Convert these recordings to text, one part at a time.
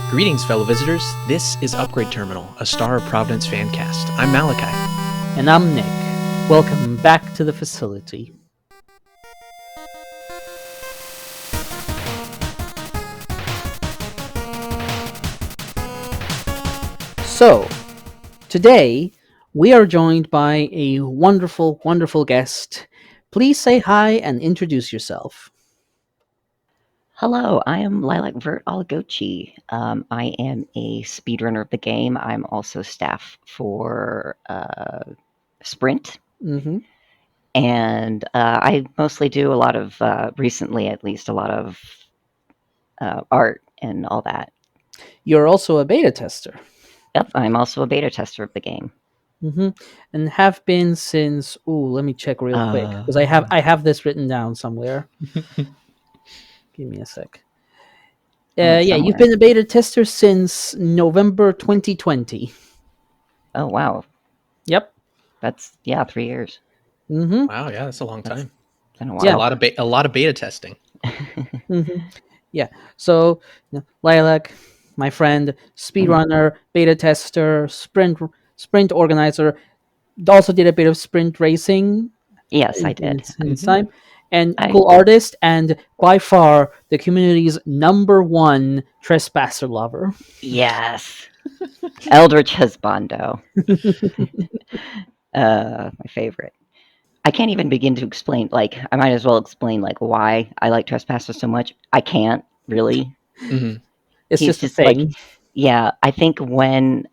Greetings, fellow visitors. This is Upgrade Terminal, a Star of Providence fancast. I'm Malachi. And I'm Nick. Welcome back to the facility. So, today we are joined by a wonderful, wonderful guest. Please say hi and introduce yourself. Hello, I am Lilac Vrt Olligoci. I am a speedrunner of the game. I'm also staff for Sprint. Mm-hmm. And I mostly do a lot of, recently at least, a lot of art and all that. You're also a beta tester. Yep, I'm also a beta tester of the game. Mm-hmm. And have been since. Let me check real quick because I have this written down somewhere. Give me a sec. You've been a beta tester since November 2020. Oh wow. Yep. That's 3 years. Mm-hmm. Wow, yeah, that's a long time. It's been a while. Yeah, a lot of beta testing. Mm-hmm. Yeah. So, Lilac, my friend, speedrunner, beta tester, sprint organizer, also did a bit of sprint racing. Yes, I did. In time. And cool artist, and by far the community's #1 trespasser lover. Yes. Eldritch Husbando. My favorite. I can't even begin to explain, I might as well explain, why I like Trespasser so much. I can't, really. Mm-hmm. It's He's just a thing. I think when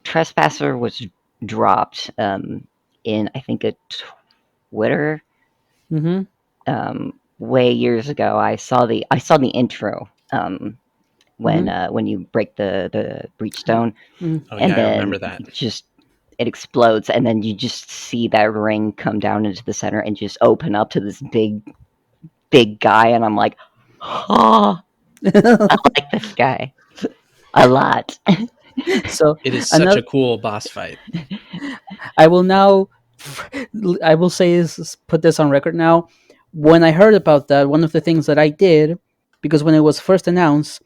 Trespasser was dropped in, I think, a Twitter way years ago, I saw the intro when you break the breachstone. Oh, yeah, I remember that. It explodes, and then you just see that ring come down into the center and just open up to this big guy, and I'm like, oh, I like this guy a lot. So it is such a cool boss fight. I will say is put this on record now. When I heard about that, one of the things that I did, because when it was first announced,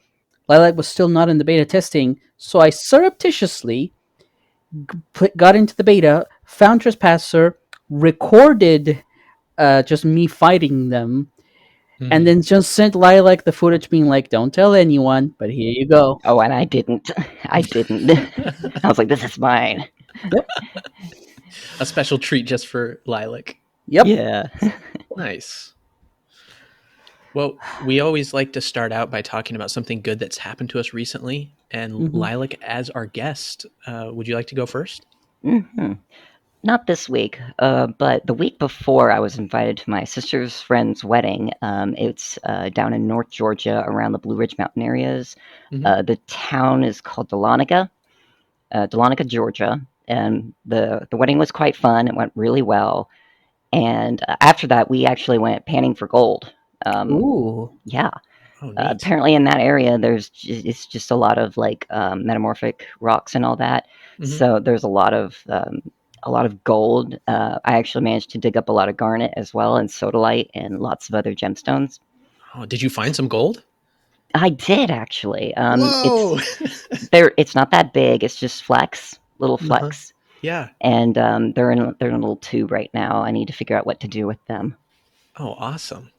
Lilac was still not in the beta testing, so I surreptitiously got into the beta, found Trespasser, recorded just me fighting them, and then just sent Lilac the footage being like, don't tell anyone, but here you go. Oh, and I didn't. I was like, this is mine. Yep. A special treat just for Lilac. Yep. Yeah. Nice. Well, we always like to start out by talking about something good that's happened to us recently. And Lilac, as our guest, would you like to go first? Mm-hmm. Not this week, but the week before, I was invited to my sister's friend's wedding. It's down in North Georgia, around the Blue Ridge Mountain areas. The town is called Dahlonega, Georgia. And the wedding was quite fun. It went really well. And after that, we actually went panning for gold. Ooh. Yeah. Oh, apparently in that area, it's just a lot of metamorphic rocks and all that. So there's a lot of gold. I actually managed to dig up a lot of garnet as well, and sodalite, and lots of other gemstones. Oh, did you find some gold? I did, actually. Whoa! It's not that big. It's just little flecks. Yeah. And they're in a little tube right now. I need to figure out what to do with them. Oh, awesome.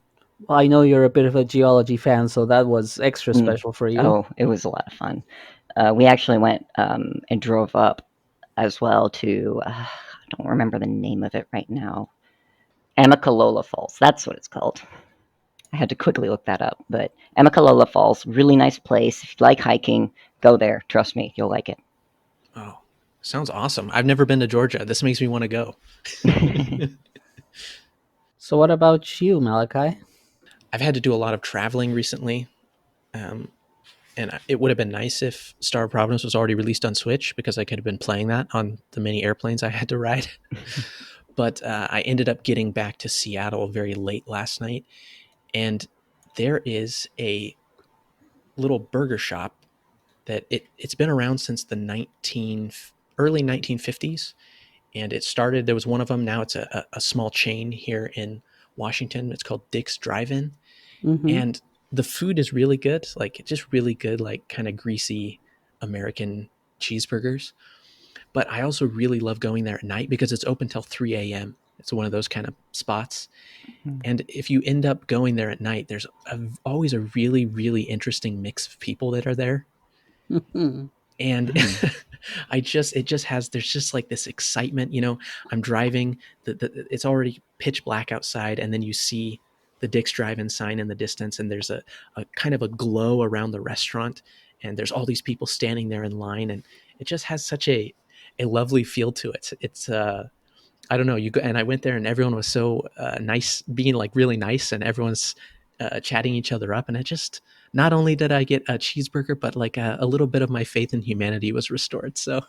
Well, I know you're a bit of a geology fan, so that was extra special for you. Oh, it was a lot of fun. We actually went and drove up as well to, I don't remember the name of it right now. Amicalola Falls, that's what it's called. I had to quickly look that up, but Amicalola Falls, really nice place. If you like hiking, go there. Trust me, you'll like it. Oh, sounds awesome. I've never been to Georgia. This makes me want to go. So what about you, Malachi? I've had to do a lot of traveling recently. And it would have been nice if Star of Providence was already released on Switch, because I could have been playing that on the many airplanes I had to ride. But I ended up getting back to Seattle very late last night. And there is a little burger shop that it's been around since the early 1950s. And there was one of them. Now it's a small chain here in Washington. It's called Dick's Drive-In. And the food is really good, like just really good, like kind of greasy American cheeseburgers. But I also really love going there at night because it's open till 3 a.m. It's one of those kind of spots. And if you end up going there at night, there's always a really, really interesting mix of people that are there. And it just has, there's just like this excitement, I'm driving, it's already pitch black outside, and then you see the Dick's Drive-In sign in the distance, and there's a kind of a glow around the restaurant, and there's all these people standing there in line, and it just has such a lovely feel to it. It's I don't know, you go, and I went there and everyone was so nice, being like really nice, and everyone's chatting each other up, and it just, not only did I get a cheeseburger, but like a little bit of my faith in humanity was restored. So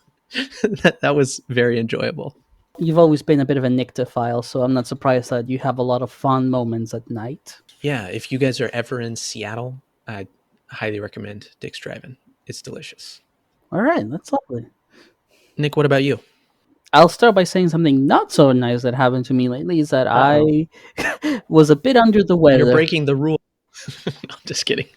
that was very enjoyable. You've always been a bit of a Nictophile, so I'm not surprised that you have a lot of fun moments at night. Yeah, if you guys are ever in Seattle, I highly recommend Dick's Drive-In. It's delicious. All right, that's lovely. Nick, what about you? I'll start by saying something not so nice that happened to me lately, is that Uh-oh. I was a bit under the weather. You're breaking the rule. No, I'm just kidding.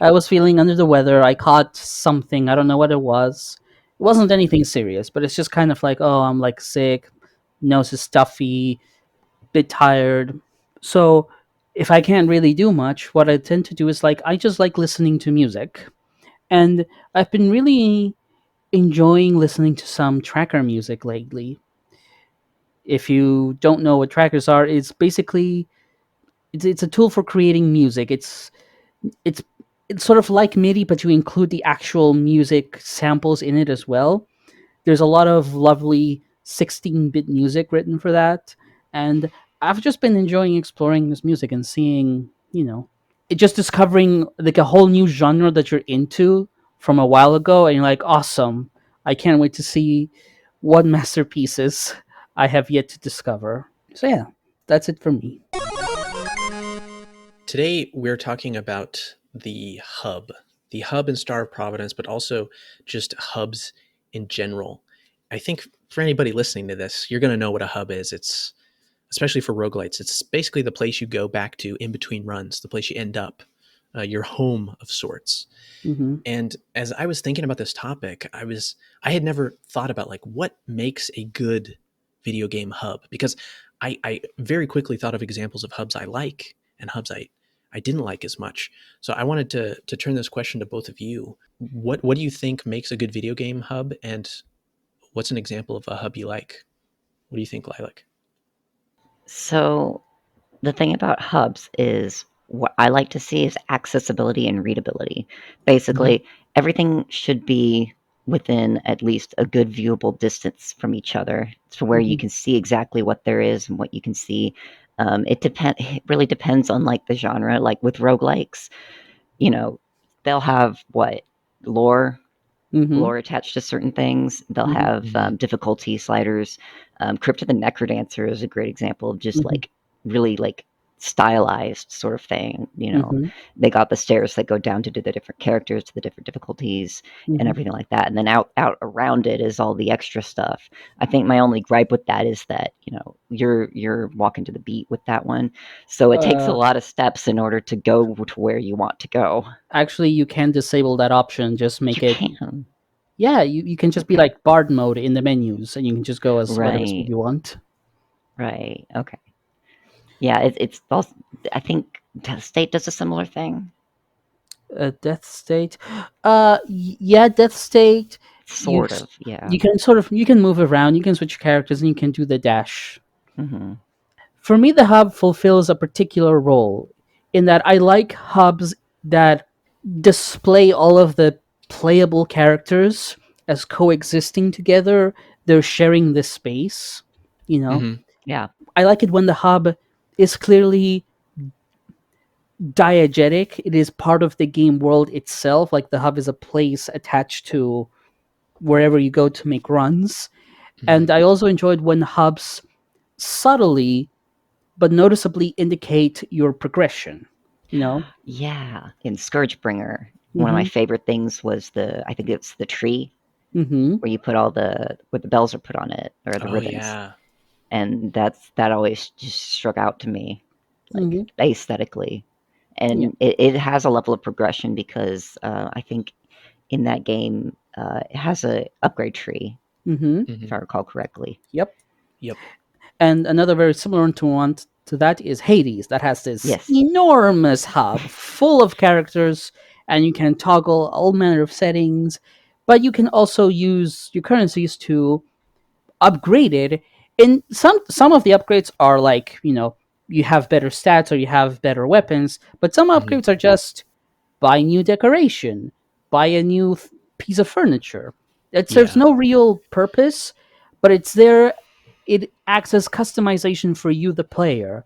I was feeling under the weather. I caught something. I don't know what it was. It wasn't anything serious, but it's just kind of like, oh, I'm like sick, nose is stuffy, bit tired. So if I can't really do much, what I tend to do is like, I just like listening to music. And I've been really enjoying listening to some tracker music lately. If you don't know what trackers are, it's basically it's a tool for creating music. It's it's sort of like MIDI, but you include the actual music samples in it as well. There's a lot of lovely 16-bit music written for that, and I've just been enjoying exploring this music and seeing, it just discovering like a whole new genre that you're into from a while ago, and you're like, awesome! I can't wait to see what masterpieces I have yet to discover. So yeah, that's it for me. Today, we're talking about the hub in Star of Providence, but also just hubs in general. I think for anybody listening to this, you're going to know what a hub is. It's, especially for roguelites, it's basically the place you go back to in between runs, the place you end up, your home of sorts. Mm-hmm. And as I was thinking about this topic, I had never thought about like what makes a good video game hub, because I very quickly thought of examples of hubs I like and hubs I didn't like as much. So I wanted to turn this question to both of you. What do you think makes a good video game hub, and what's an example of a hub you like? What do you think, Lilac? So the thing about hubs is what I like to see is accessibility and readability. Basically, everything should be within at least a good viewable distance from each other, to where you can see exactly what there is and what you can see. It really depends on like the genre. Like with roguelikes, they'll have what lore Mm-hmm. attached to certain things. They'll Mm-hmm. have difficulty sliders. Crypt of the Necrodancer is a great example of just Mm-hmm. like really like stylized sort of thing. Mm-hmm. They got the stairs that go down to do the different characters, to the different difficulties, and Mm-hmm. everything like that. And then out around it is all the extra stuff. I think my only gripe with that is that you're walking to the beat with that one, so it takes a lot of steps in order to go to where you want to go. Actually, you can disable that option. Just You make it. can. Yeah, you can just be like Bard mode in the menus, and you can just go as whatever speed Right. you want. Right. Okay. Yeah, it's both. I think Death State does a similar thing. Death State. Yeah, Death State. You Sort of. Yeah. you can you can move around. You can switch characters, and you can do the dash. Hmm. For me, the hub fulfills a particular role in that I like hubs that display all of the playable characters as coexisting together. They're sharing this space. You know, Mm-hmm. Yeah. I like it when the hub is clearly diegetic. It is part of the game world itself. Like the hub is a place attached to wherever you go to make runs. Mm-hmm. And I also enjoyed when hubs subtly but noticeably indicate your progression. You know? Yeah. In Scourgebringer, one of my Mm-hmm. favorite things was I think it's the tree Mm-hmm. where you put where the bells are put on it, or the Oh ribbons. yeah. And that always just struck out to me, like Mm-hmm. aesthetically. and it has a level of progression because I think in that game it has a upgrade tree, if I recall correctly. Yep. Yep. And another very similar one to that is Hades, that has this Yes. enormous hub full of characters, and you can toggle all manner of settings, but you can also use your currencies to upgrade it. And some of the upgrades are like, you have better stats or you have better weapons, but some upgrades are just buy new decoration, buy a new piece of furniture. It serves Yeah. no real purpose, but it's there. It acts as customization for you, the player,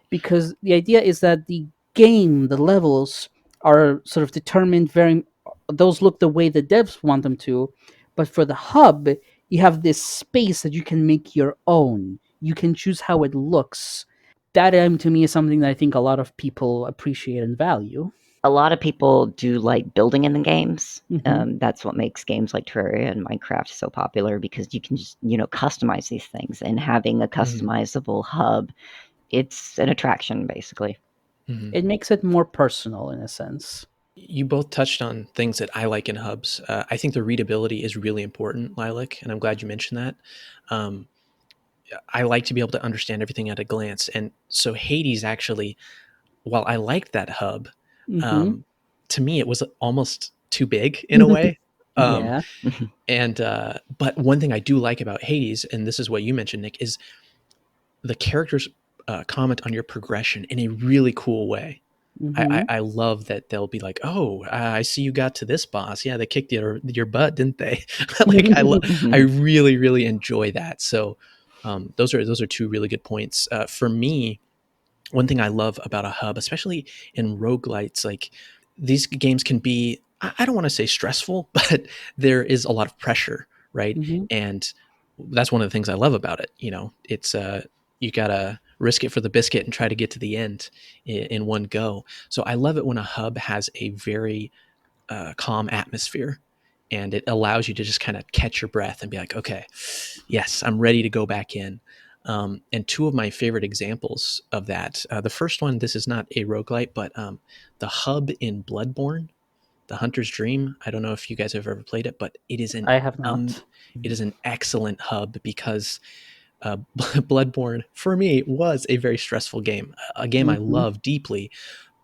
because the idea is that the game, the levels are sort of determined very. Those look the way the devs want them to, but for the hub, you have this space that you can make your own. You can choose how it looks. That, to me, is something that I think a lot of people appreciate and value. A lot of people do like building in the games. Mhm. That's what makes games like Terraria and Minecraft so popular, because you can just, customize these things, and having a customizable hub, it's an attraction basically. It makes it more personal in a sense. You both touched on things that I like in hubs. I think the readability is really important, Lilac, and I'm glad you mentioned that. Um, I like to be able to understand everything at a glance. And so Hades actually, while I liked that hub, Hmm. um, to me, it was almost too big in a way. Um, Yeah. but one thing I do like about Hades, and this is what you mentioned, Nick, is the characters comment on your progression in a really cool way. Hmm. I love that they'll be like, "Oh, I see you got to this boss. Yeah, they kicked your butt, didn't they?" Like I really really enjoy that. So those are two really good points for me. One thing I love about a hub, especially in roguelites, like these games can be, I don't want to say stressful, but there is a lot of pressure, right? Hmm. And that's one of the things I love about it. It's you gotta risk it for the biscuit and try to get to the end in one go. So I love it when a hub has a very calm atmosphere, and it allows you to just kind of catch your breath and be like, okay, yes, I'm ready to go back in. And two of my favorite examples of that. The first one, this is not a roguelite, but the hub in Bloodborne, the Hunter's Dream. I don't know if you guys have ever played it, but I have not. it is an excellent hub because Bloodborne for me was a very stressful game, a game I Hmm. love deeply,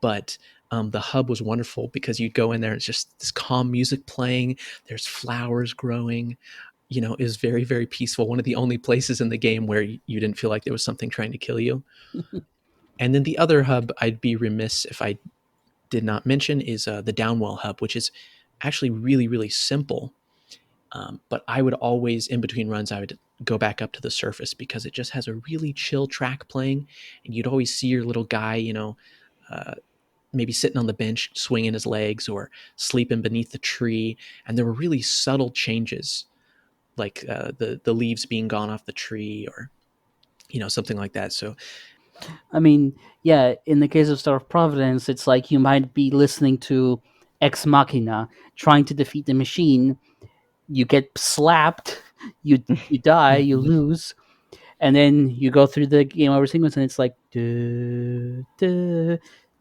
but the hub was wonderful because you'd go in there and it's just this calm music playing. There's flowers growing. It was very, very peaceful. One of the only places in the game where you didn't feel like there was something trying to kill you. And then the other hub I'd be remiss if I did not mention is the Downwell hub, which is actually really, really simple. But I would always, in between runs, I would go back up to the surface because it just has a really chill track playing. And you'd always see your little guy, uh, maybe sitting on the bench, swinging his legs or sleeping beneath the tree. And there were really subtle changes, like the leaves being gone off the tree or, something like that. So, I mean, yeah, in the case of Star of Providence, it's like you might be listening to Ex Machina trying to defeat the machine. You get slapped, you die, you lose, and then you go through the game over sequence, and it's like duh, duh,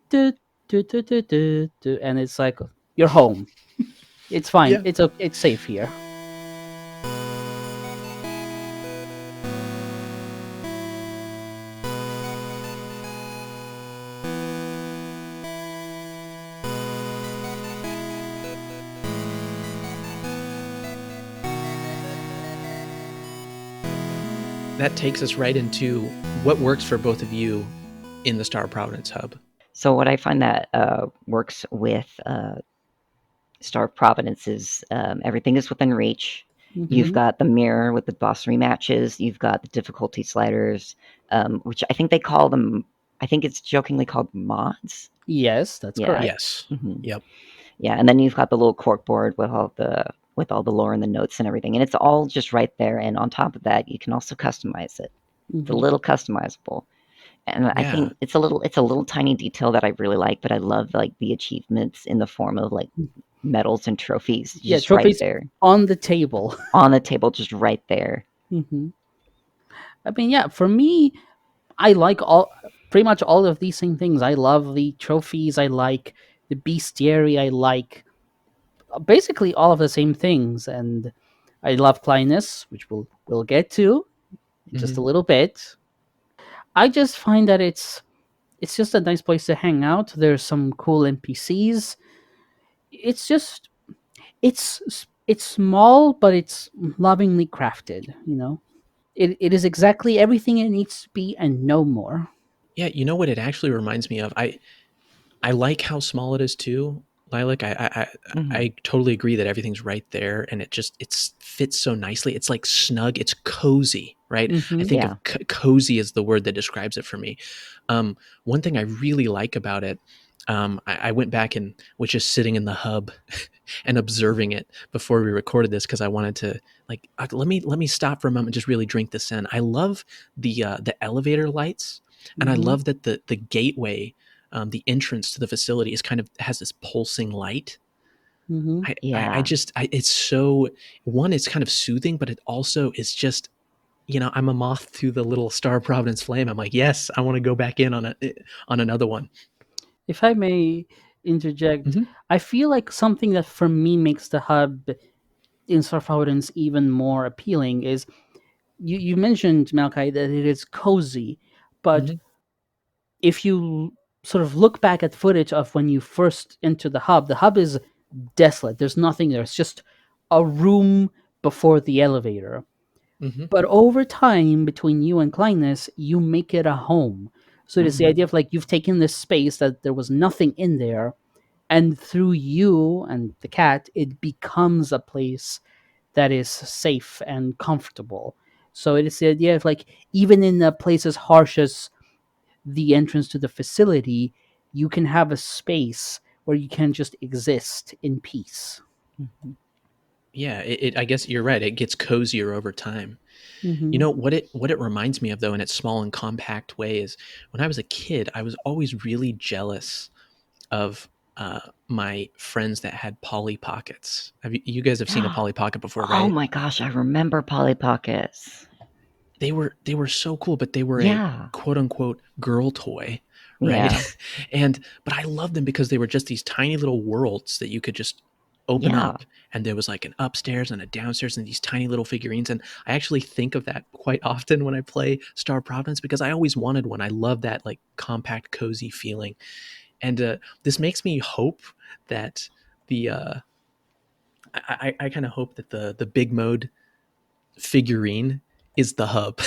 duh, duh, duh, duh, duh, duh, and it's like you're home. It's fine. yeah. It's safe here. That takes us right into what works for both of you in the Star of Providence hub. So what I find that works with Star of Providence is everything is within reach. You've Hmm. got the mirror with the boss rematches. You've got the difficulty sliders, which I think they call them. I think it's jokingly called mods. Yes, that's Yeah, correct. Yes. hmm Yep. yeah, and then you've got the little cork board with all the lore and the notes and everything, and it's all just right there. And on top of that, you can also customize it. It's a Hmm. little customizable. And I Yeah. think it's a little tiny detail that I really like, but I love like the achievements in the form of like medals and trophies Yeah, just right trophies there on the table. on the table, just right there. Hmm. I mean, yeah, for me, I like all. pretty much all of these same things. I love the trophies. I like the bestiary. I like basically all of the same things, and I love Clinus, which we'll get to in just a little bit. I just find that it's just a nice place to hang out. There's some cool NPCs. It's just it's small, but it's lovingly crafted. It is exactly everything it needs to be and no more. Yeah, you know what it actually reminds me of? I like how small it is too, Lilac. I totally agree that everything's right there, and it fits so nicely. It's like snug. It's cozy, right? I Mm-hmm. think Yeah. of cozy as the word that describes it for me. One thing I really like about it, I went back and was just sitting in the hub and observing it before we recorded this because I wanted to let me stop for a moment and just really drink this in. I love the elevator lights, and I Mm-hmm. love that the gateway, the entrance to the facility is kind of has this pulsing light. Mm-hmm. Yeah. It's so, one, it's kind of soothing, but it also is just, I'm a moth to the little Star of Providence flame. I'm like, yes, I want to go back in on another one. If I may interject, Mm-hmm. I feel like something that for me makes the hub in Star of Providence even more appealing is you mentioned, Malachi, that it is cozy, but Mm-hmm. if you sort of look back at footage of when you first enter the hub is desolate. There's nothing there. It's just a room before the elevator. Mm-hmm. But over time, between you and Clinus, you make it a home. So it is the Mm-hmm. idea of like you've taken this space that there was nothing in there, and through you and the cat, it becomes a place that is safe and comfortable. So it is the idea of like even in a place as harsh as the entrance to the facility, you can have a space where you can just exist in peace. Mm-hmm. Yeah, I guess you're right. It gets cozier over time. You Mm-hmm. know what it reminds me of, though, in its small and compact way, is when I was a kid, I was always really jealous of my friends that had Polly Pockets. You guys have seen a Polly Pocket before, Oh right? my gosh, I remember Polly Pockets. They were so cool, but they were a Yeah. quote unquote girl toy, right? Yeah. But I loved them because they were just these tiny little worlds that you could just open Yeah. up, and there was like an upstairs and a downstairs and these tiny little figurines. And I actually think of that quite often when I play Star of Providence because I always wanted one. I love that like compact, cozy feeling. And this makes me hope that the I kind of hope that the big mode figurine is the hub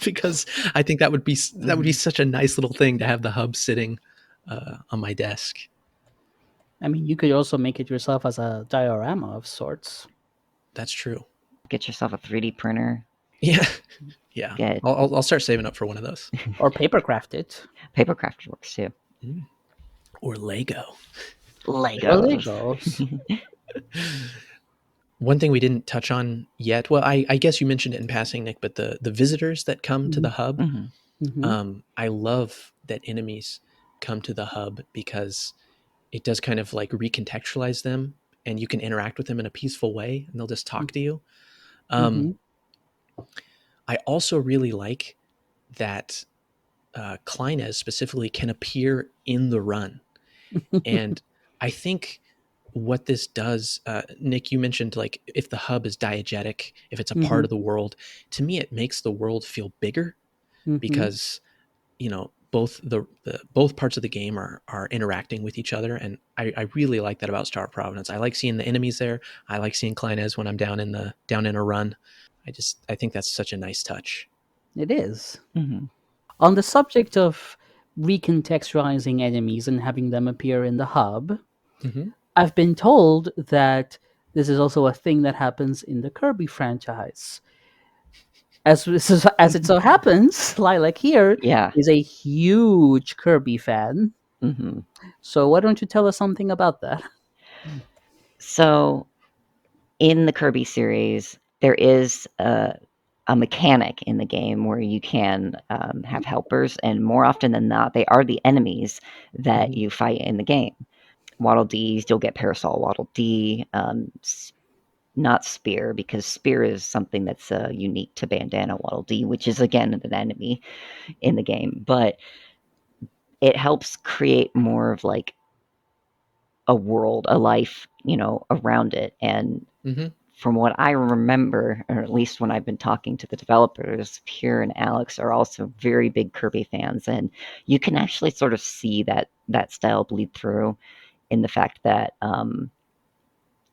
because I think that would be Mm. such a nice little thing to have the hub sitting on my desk. I mean, you could also make it yourself as a diorama of sorts. That's true. Get yourself a 3D printer. Yeah, yeah. Get I'll start saving up for one of those. Or papercraft it. papercraft works too. Mm. Or Lego. Or Legos. Legos. One thing we didn't touch on yet, well, I guess you mentioned it in passing, Nick, but the visitors that come to Mm-hmm. the hub, Mm-hmm. Mm-hmm. I love that enemies come to the hub because it does kind of like recontextualize them, and you can interact with them in a peaceful way, and they'll just talk to you. Mm-hmm. I also really like that Kleines specifically can appear in the run. And I think what this does, Nick, you mentioned like if the hub is diegetic, if it's a Mm-hmm. part of the world, to me, it makes the world feel bigger Mm-hmm. because, both parts of the game are interacting with each other. And I really like that about Star of Providence. I like seeing the enemies there. I like seeing Kleines when I'm down in a run. I think that's such a nice touch. It is. Mm-hmm. On the subject of recontextualizing enemies and having them appear in the hub, Mm-hmm. I've been told that this is also a thing that happens in the Kirby franchise. As it so happens, Lilac here Yeah. is a huge Kirby fan. Mm-hmm. So why don't you tell us something about that? So in the Kirby series, there is a mechanic in the game where you can have helpers, and more often than not, they are the enemies that Mm-hmm. you fight in the game. Waddle Dees, you'll get Parasol Waddle Dee, not Spear, because Spear is something that's unique to Bandana Waddle Dee, which is again an enemy in the game. But it helps create more of like a world, a life, around it. And Mm-hmm. from what I remember, or at least when I've been talking to the developers, Pierre and Alex are also very big Kirby fans, and you can actually sort of see that style bleed through in the fact that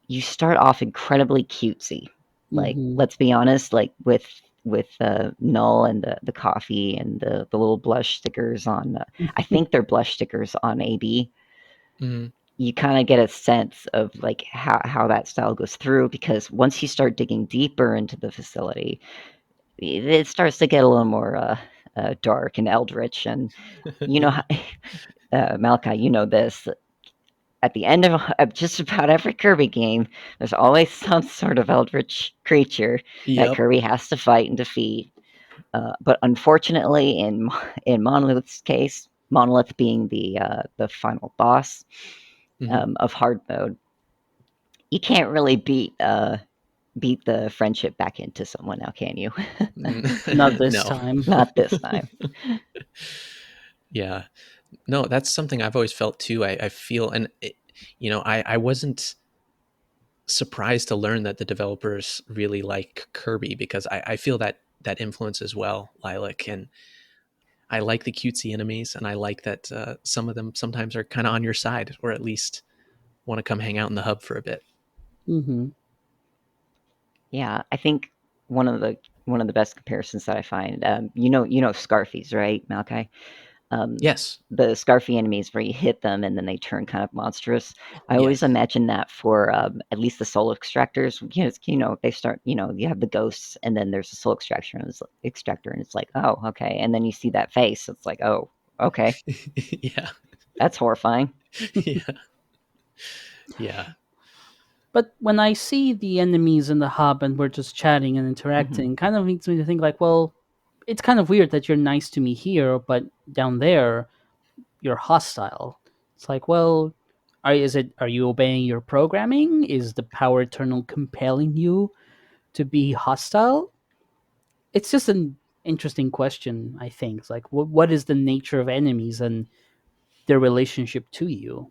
you start off incredibly cutesy. Like, Mm-hmm. let's be honest, like with Null and the coffee and the little blush stickers on, I think they're blush stickers on AB. Mm-hmm. You kind of get a sense of like how that style goes through, because once you start digging deeper into the facility, it starts to get a little more dark and eldritch. And you know, Malachi, you know this. At the end of just about every Kirby game, there's always some sort of eldritch creature that Yep. Kirby has to fight and defeat. But unfortunately, in Monolith's case, Monolith being the final boss Mm-hmm. of hard mode, you can't really beat the friendship back into someone now, can you? Not this No. time. Not this time. Yeah. No, that's something I've always felt too. I feel, and I wasn't surprised to learn that the developers really like Kirby, because I feel that influence as well, Lilac, and I like the cutesy enemies, and I like that some of them sometimes are kind of on your side, or at least want to come hang out in the hub for a bit. Mm-hmm. Yeah, I think one of the best comparisons that I find, Scarfies, right, Malachi? Um, Yes. the Scarfy enemies where you hit them and then they turn kind of monstrous. I always Yes. imagine that for at least the soul extractors. They start. You have the ghosts, and then there's a soul extractor, and it's like, oh, okay. And then you see that face. It's like, oh, okay, Yeah. that's horrifying. Yeah. Yeah. But when I see the enemies in the hub and we're just chatting and Hmm. interacting, it kind of makes me think like, well, it's kind of weird that you're nice to me here, but down there you're hostile. It's like, well, are you obeying your programming? Is the power eternal compelling you to be hostile? It's just an interesting question, I think. It's like, what is the nature of enemies and their relationship to you?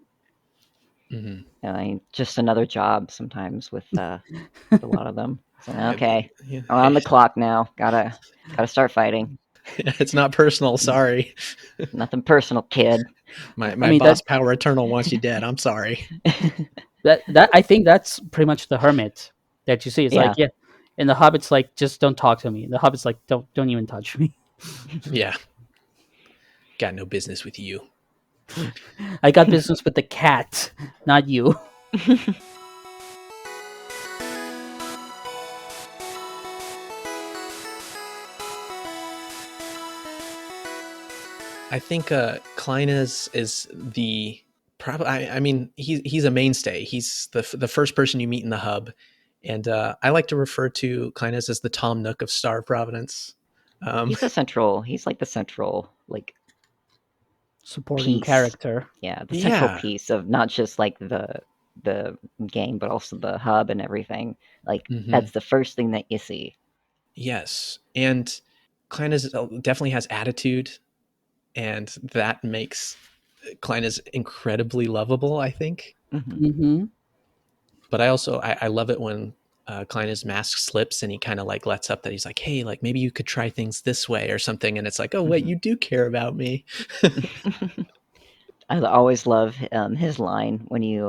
Hmm. Just another job sometimes with a lot of them. So okay, Yeah. I'm on Hey, the clock now. Gotta start fighting. it's not personal. Sorry. Nothing personal, kid. My I my mean boss, that Power Eternal, wants you dead. I'm sorry. that I think that's pretty much the hermit that you see. It's like, Yeah. yeah, in the hub, it's like, just don't talk to me. In the hub, it's like, don't even touch me. Yeah. Got no business with you. I got business with the cat, not you. I think Klein is the probably. I mean, he's a mainstay. He's the first person you meet in the hub, and I like to refer to Klein as the Tom Nook of Star of Providence. Um, He's like the central, like, Supporting piece. character. Yeah, the central yeah. piece of not just like the game, but also the hub and everything. Like, Hmm. that's the first thing that you see. Yes, and Klein definitely has attitude, and that makes Klein is incredibly lovable, I think. Hmm. Mm-hmm. But I love it when Klein's mask slips and he kind of like lets up that he's like, hey, like maybe you could try things this way or something, and it's like, oh wait, Hmm. you do care about me. I always love his line when you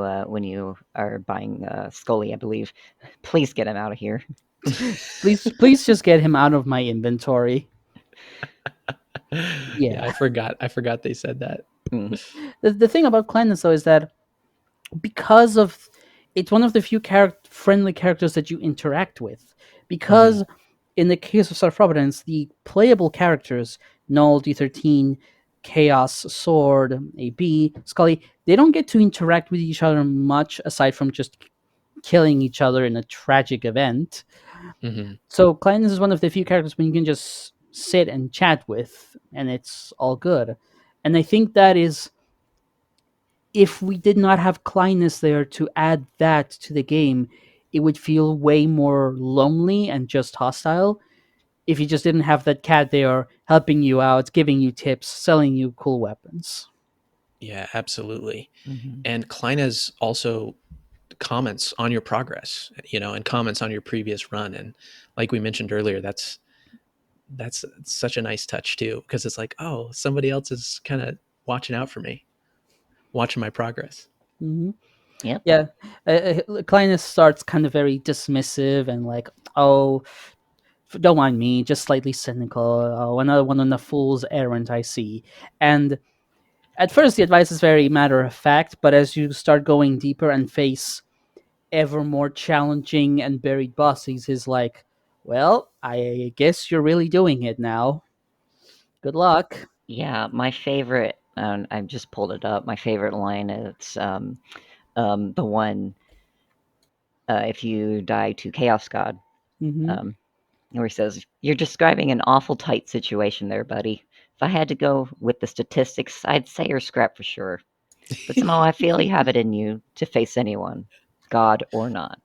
are buying Scully, I believe. Please get him out of here. Please just get him out of my inventory. Yeah, Yeah. I forgot they said that. Mm. The thing about Cleanse though is that because of it's one of the few friendly characters that you interact with. Hmm. Because in the case of Star of Providence, the playable characters, Null, D13, Chaos, Sword, AB, Scully, they don't get to interact with each other much aside from just killing each other in a tragic event. Hmm. So Cleanse is one of the few characters when you can just sit and chat with, and it's all good. And I think that is, if we did not have Kleinus there to add that to the game, it would feel way more lonely and just hostile. If you just didn't have that cat there helping you out, giving you tips, selling you cool weapons. Yeah, absolutely. Hmm. And Kleina's also comments on your progress, and comments on your previous run. And like we mentioned earlier, that's such a nice touch too, because it's like, oh, somebody else is kind of watching out for me, watching my progress. Hmm. Yep. Yeah, Clinus starts kind of very dismissive and like, oh, don't mind me, just slightly cynical. Oh, another one on the fool's errand, I see. And at first, the advice is very matter of fact, but as you start going deeper and face ever more challenging and buried bosses, he's like, well, I guess you're really doing it now. Good luck. Yeah, my favorite, I just pulled it up. My favorite line is the one, if you die to Chaos God, Hmm. um, where he says, "You're describing an awful tight situation there, buddy. If I had to go with the statistics, I'd say you're scrap for sure. But somehow I feel you have it in you to face anyone, God or not."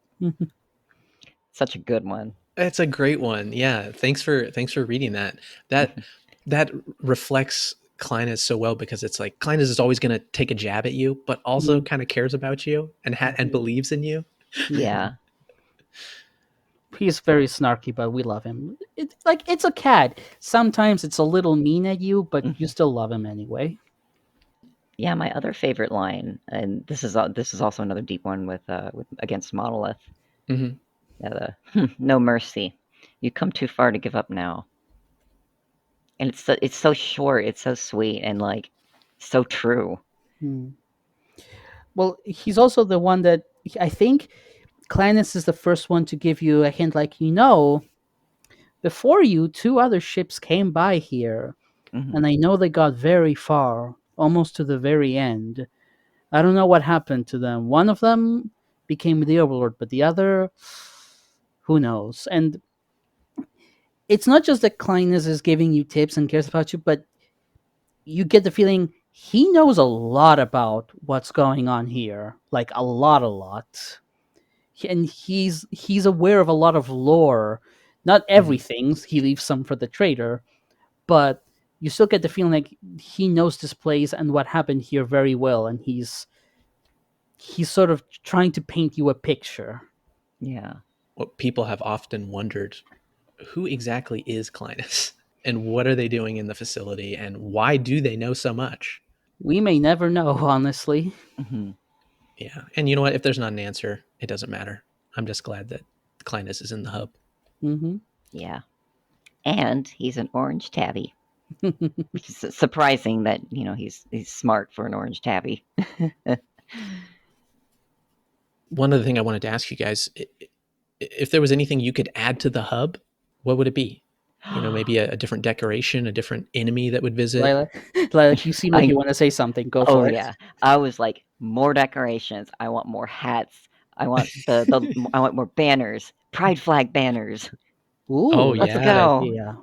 Such a good one. It's a great one. Yeah, thanks for reading that. That Mhm. that reflects Kleinis so well, because it's like Kleinis is always going to take a jab at you, but also kind of cares about you and believes in you. Yeah. He's very snarky, but we love him. It's a cat. Sometimes it's a little mean at you, but you Mhm. still love him anyway. Yeah, my other favorite line, and this is also another deep one with against Monolith. Hmm. No mercy. You come too far to give up now. And it's so short, it's so sweet, and like so true. Hmm. Well, he's also the one that I think Clannis is the first one to give you a hint, like, before you, two other ships came by here, Hmm. and I know they got very far, almost to the very end. I don't know what happened to them. One of them became the Overlord, but the other, who knows? And it's not just that Clinus is giving you tips and cares about you, but you get the feeling he knows a lot about what's going on here, like a lot, a lot. And he's aware of a lot of lore. Not Hmm. everything. He leaves some for the trader, but you still get the feeling like he knows this place and what happened here very well, and he's sort of trying to paint you a picture. Yeah. What people have often wondered, who exactly is Kleinis? And what are they doing in the facility? And why do they know so much? We may never know, honestly. Hmm. Yeah. And you know what? If there's not an answer, it doesn't matter. I'm just glad that Kleinis is in the hub. Hmm. Yeah. And he's an orange tabby, which is surprising that he's smart for an orange tabby. One other thing I wanted to ask you guys, if there was anything you could add to the hub, what would it be? Maybe a different decoration, a different enemy that would visit. Lila, Lila, you seem like I you want to say something. Go Oh for it. yeah, I was like, more decorations. I want more hats. I want the I want more banners, pride flag banners. Oh Ooh, that's Let's a good yeah. go. idea.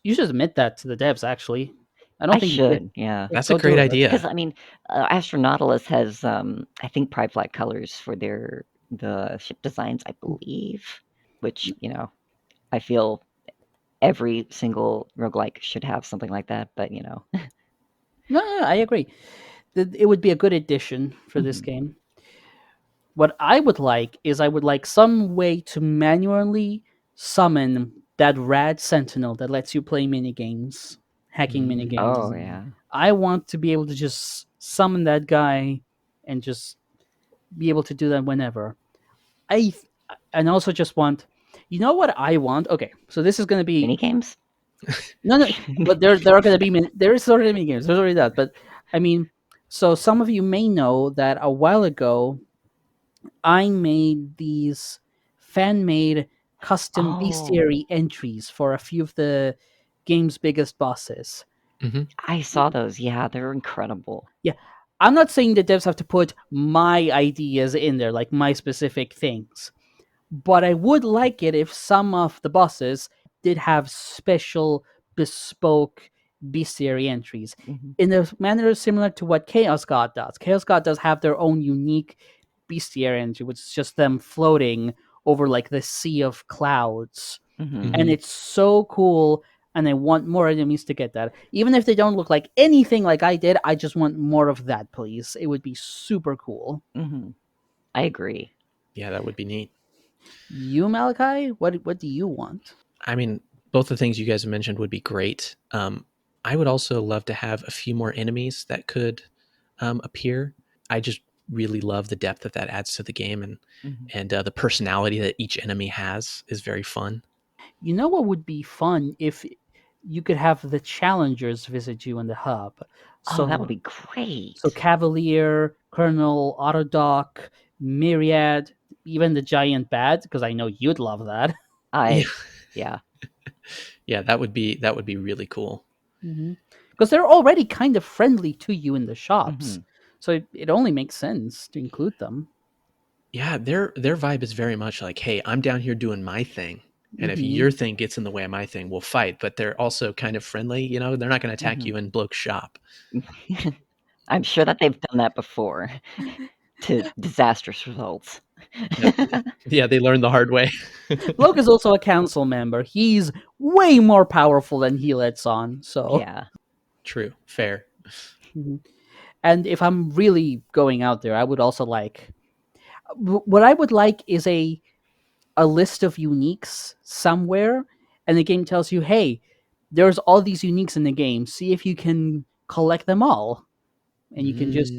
You should admit that to the devs. Actually, I don't I think you did. should, yeah. That's a Go great do it. Because idea. I mean, Astronautilus has, I think, pride flag colors for the ship designs, I believe. Which I feel every single roguelike should have something like that. But No, I agree. It would be a good addition for this mhm. game. What I would like is I would like some way to manually summon that rad sentinel that lets you play minigames, hacking minigames. Oh Mm. yeah. I want to be able to just summon that guy and just be able to do that whenever. I and also just want, what I want. Okay, so this is going to be Mini games. no, no, but there are going to be there is already mini games. There's already that, but I mean, so some of you may know that a while ago I made these fan made custom Oh, bestiary entries for a few of the game's biggest bosses. Hmm. I saw those. Yeah, they're incredible. Yeah, I'm not saying the devs have to put my ideas in there, like my specific things, but I would like it if some of the bosses did have special, bespoke bestiary entries Hmm. in a manner similar to what Chaos God does. Chaos God does have their own unique bestiary entry, which is just them floating over like the sea of clouds, Hmm. and Hmm. it's so cool. and I want more enemies to get that. Even if they don't look like anything like I did, I just want more of that, please. It would be super cool. I agree. Yeah, that would be neat. You, Malachi, what do you want? I mean, both the things you guys mentioned would be great. I would also love to have a few more enemies that could appear. I just really love the depth that adds to the game, and the personality that each enemy has is very fun. You know what would be fun if you could have the challengers visit you in the hub. Oh, that would So be great. so Cavalier, Colonel, Autodoc, Myriad, even the Giant Bat, because I know you'd love that. Yeah. Yeah, that would be really cool. Because they're already kind of friendly to you in the shops. So it only makes sense to include them. Yeah, their vibe is very much like, hey, I'm down here doing my thing. And if your thing gets in the way of my thing, we'll fight. But they're also kind of friendly. You know, they're not going to attack you in Bloke's shop. I'm sure that they've done that before to disastrous results. Yeah, they learned the hard way. Bloke is also a council member. He's way more powerful than he lets on. So Yeah. True. Fair. And if I'm really going out there, I would also like... What I would like is a list of uniques somewhere, and the game tells you, hey, there's all these uniques in the game. See if you can collect them all. And you can just...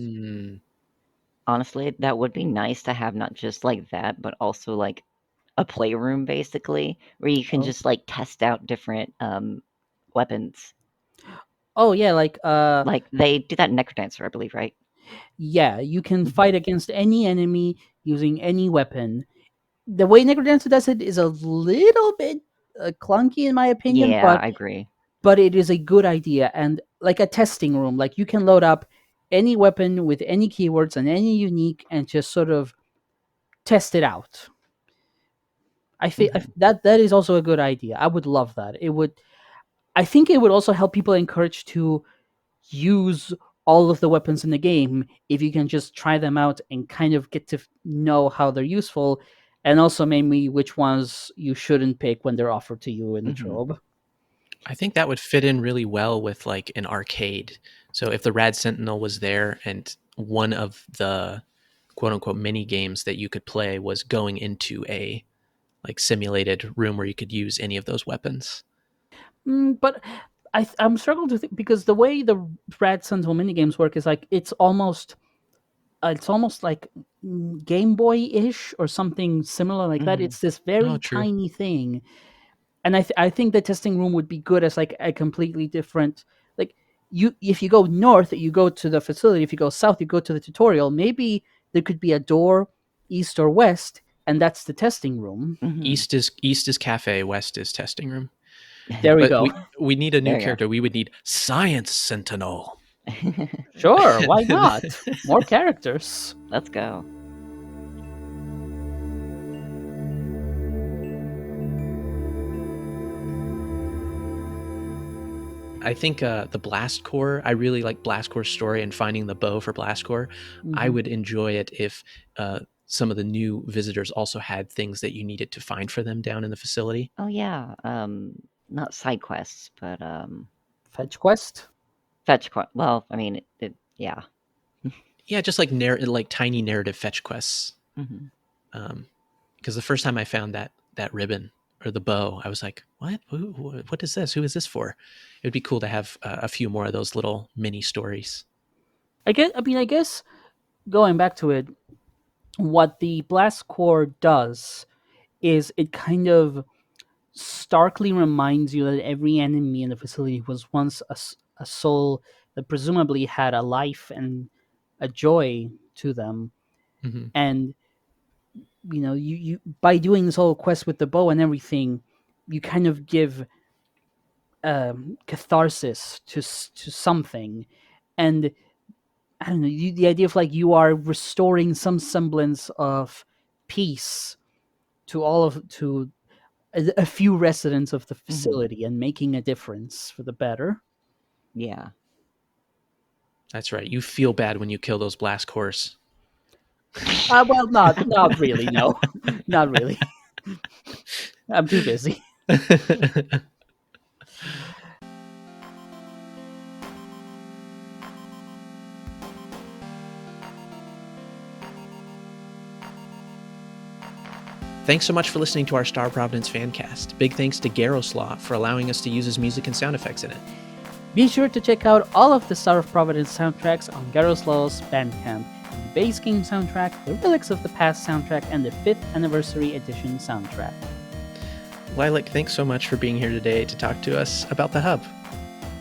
Honestly, that would be nice to have, not just like that, but also like a playroom, basically, where you can just like test out different weapons. Oh yeah, like they do that in Necrodancer, I believe, right? Yeah, you can fight against any enemy using any weapon. The way Necrodancer does it is a little bit clunky in my opinion, Yeah, I agree. But it is a good idea, and like a testing room, like you can load up any weapon with any keywords and any unique and just sort of test it out. I think that is also a good idea. I would love that. I think it would also help people encourage to use all of the weapons in the game if you can just try them out and kind of get to know how they're useful, and also maybe which ones you shouldn't pick when they're offered to you in the trove. I think that would fit in really well with like an arcade. So if the Rad Sentinel was there and one of the quote unquote mini games that you could play was going into a like simulated room where you could use any of those weapons. But I'm struggling to think, because the way the Rad Sentinel minigames work is like it's almost like Game Boy-ish or something similar like that. It's this very tiny thing, and I think the testing room would be good as like a completely different, like, if you go north, you go to the facility. If you go south, you go to the tutorial. Maybe there could be a door east or west, and that's the testing room. East is cafe, west is testing room. There we go. We need a new character. We would need Science Sentinel. Sure, why not? More characters. Let's go. I think the Blast Core, I really like Blast Core's story and finding the bow for Blast Core. I would enjoy it if some of the new visitors also had things that you needed to find for them down in the facility. Oh yeah, not side quests, but fetch quest. Well, I mean, yeah. Yeah, just like like tiny narrative fetch quests. Because the first time I found that ribbon or the bow, I was like, what? What is this? Who is this for? It would be cool to have a few more of those little mini stories. I guess going back to it, what the Blast Core does is it kind of starkly reminds you that every enemy in the facility was once a soul that presumably had a life and a joy to them. And you by doing this whole quest with the bow and everything, you kind of give catharsis to something. And I don't know, the idea of like you are restoring some semblance of peace to a few residents of the facility and making a difference for the better. Yeah. That's right. You feel bad when you kill those Blast Cores. Well, not really. No, not really. I'm too busy. Thanks so much for listening to our Star of Providence fancast. Big thanks to Garowslaw for allowing us to use his music and sound effects in it. Be sure to check out all of the Star of Providence soundtracks on Garoslaw's Bandcamp. The Base Game soundtrack, the Relics of the Past soundtrack, and the 5th Anniversary Edition soundtrack. Lilac, thanks so much for being here today to talk to us about the Hub.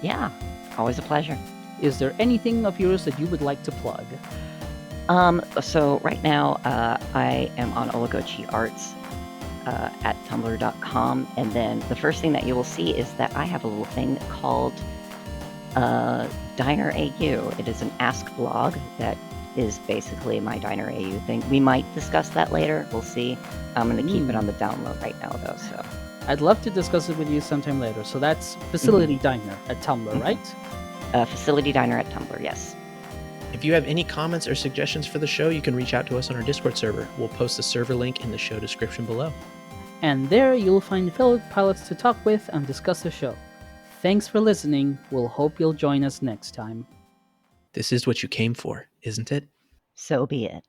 Yeah, always a pleasure. Is there anything of yours that you would like to plug? So right now, I am on Olligoci Arts at tumblr.com, and then the first thing that you will see is that I have a little thing called Diner AU. It is an Ask blog that is basically my Diner AU thing. We might discuss that later. We'll see. I'm going to keep it on the download right now, though. So I'd love to discuss it with you sometime later. So that's Facility Diner at Tumblr, right? Facility Diner at Tumblr, yes. If you have any comments or suggestions for the show, you can reach out to us on our Discord server. We'll post the server link in the show description below. And there you'll find fellow pilots to talk with and discuss the show. Thanks for listening. We'll hope you'll join us next time. This is what you came for, isn't it? So be it.